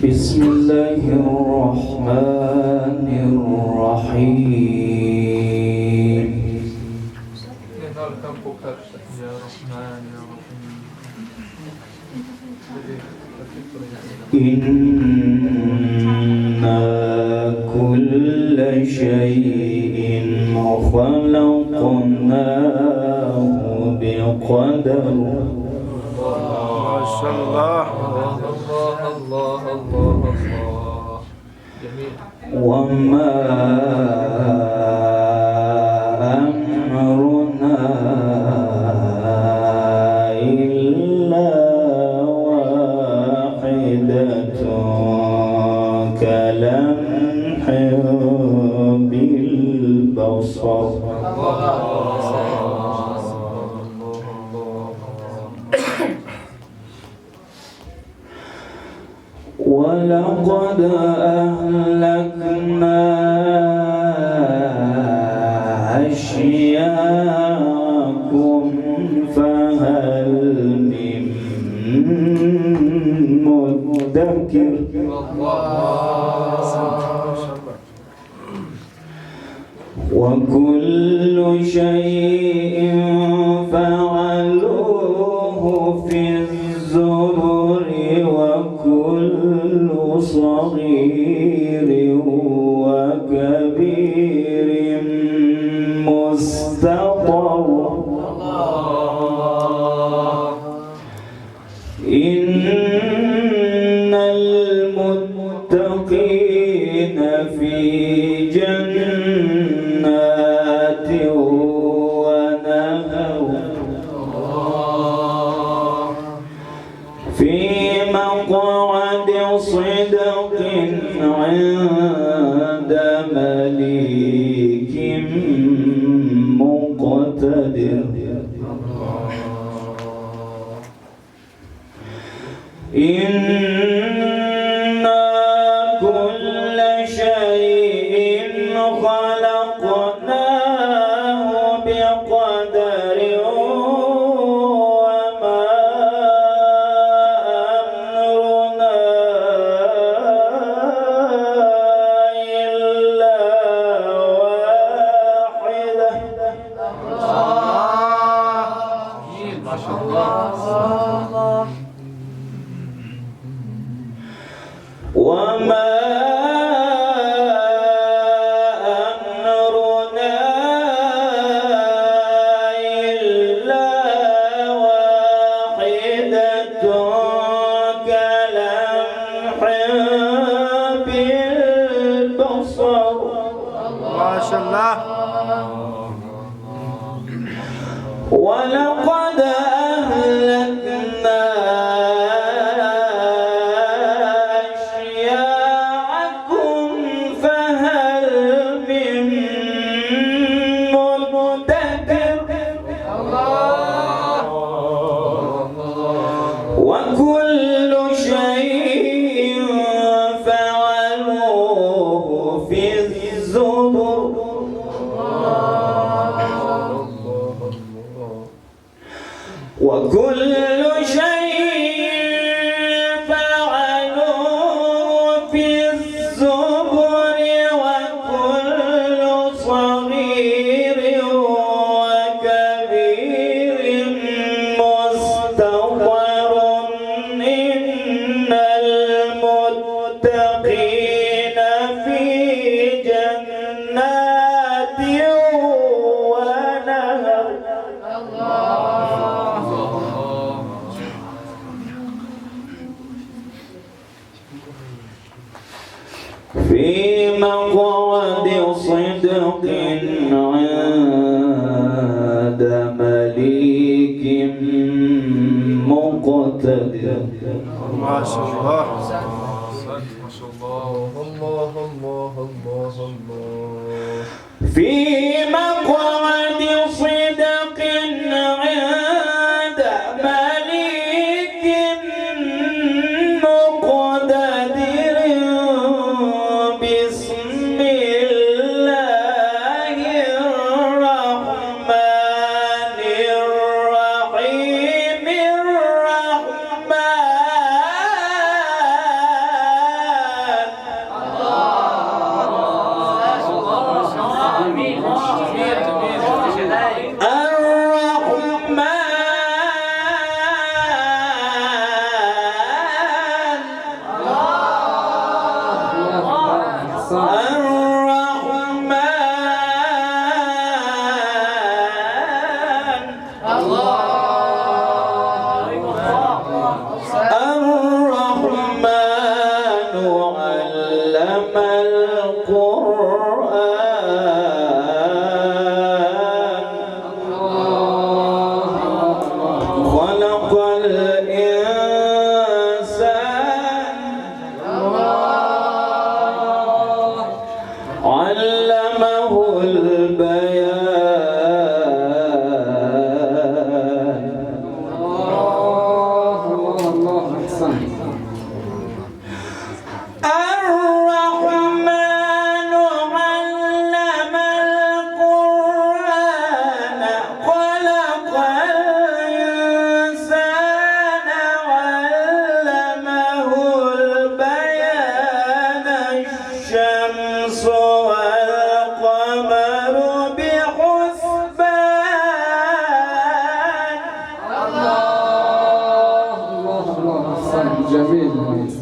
بسم الله الرحمن الرحيم إنا كل شيء خلقناه بقدر. ما شاء الله. وما أمرنا إلا واحدة كلمح بالبصر. ولقد أهلكنا أشياءكم فهل من مدكر. وكل شيء فعلوه في الزبر وكل صغير وكبير مستطر. إن المتقين في جنات ونهر في مقعد صدق عند مليك مقتدر. إنا كل شيء خلقناه بقدر. وما أمرنا إلا واحدة. ما شاء الله. وما أمرنا إلا واحدة كلمح بالبصر. ما شاء الله. ولقد أهلكنا أشياءكم فهل من مدكر. وكل شيء فعلوه في الزبر وكل شيء فعلوه في الزبر وكل صغير وكبير مستطر. إن المتقين في جنات ونهر في مقعد صدق عند مليك مقتدر. ما شاء الله. في مقعد صدق عند مليك مقتدر. بسم الله الرحمن الرحيم. الرحمن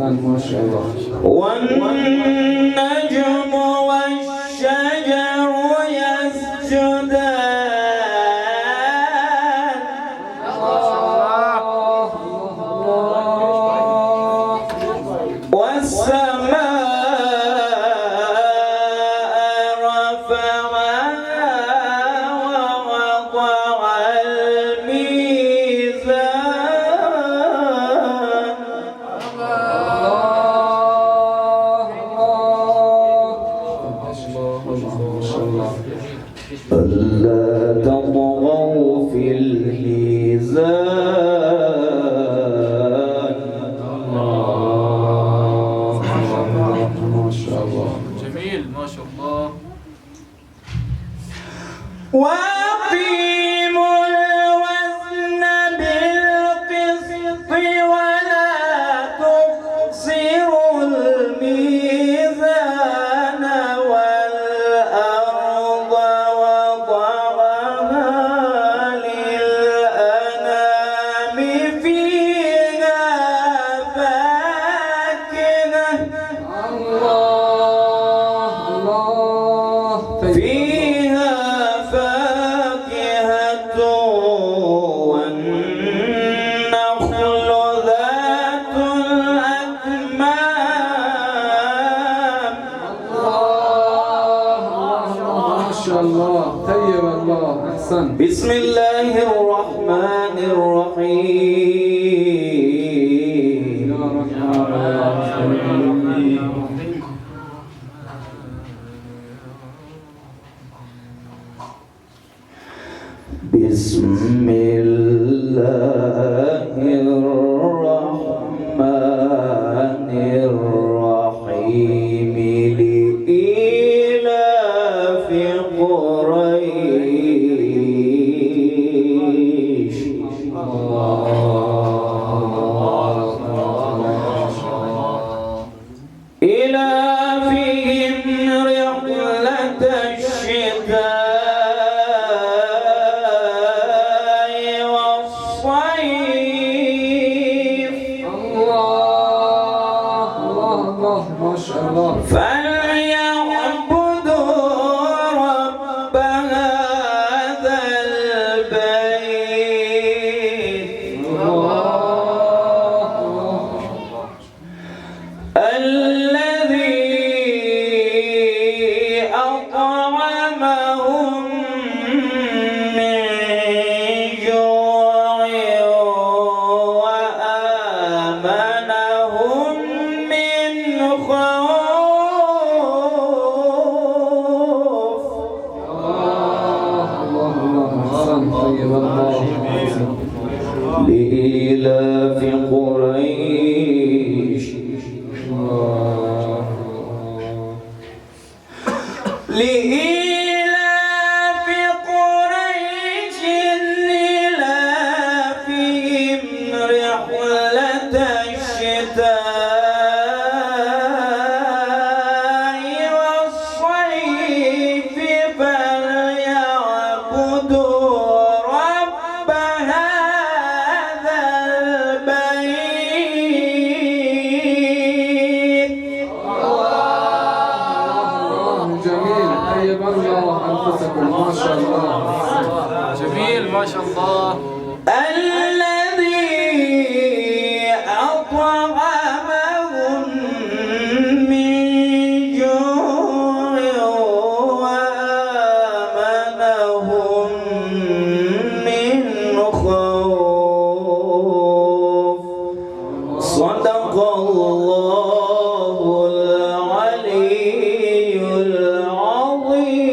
أحسن ما شاء الله. والنجم والشجر يسجدان والسماء رفعها ووضع الميزان ألا تطغوا في الميزان ما شاء الله. جميل ما شاء الله. وأقيموا الوزن بالقسط ولا تخسروا الميزان والأرض وضعها للأنام فيها فاكهة فيها فاكهة والنخل ذات الأكمام ما شاء الله. طيب الله أحسن. بسم الله الرحمن الرحيم يا رحمن يا رحيم. بسم الله الرحمن الرحيم لإيلاف قريش إيلافهم رحلة الشتاء والصيف الله ما شاء الله. فليعبدوا رب هذا البيت الذي أطعمهم من جوع وآمنهم من خوف الله أحسن. طيب الله. لإيلاف قريش لإيلاف قريش إيلافهم رحلة الشتاء والصيف فليعبدوا رب هذا البيت جميل. طيب الله أنفسكم ما شاء الله. جميل ما شاء الله. الذي أطعمهم من جوع وآمنهم من خوف صدق الله العلي العظيم.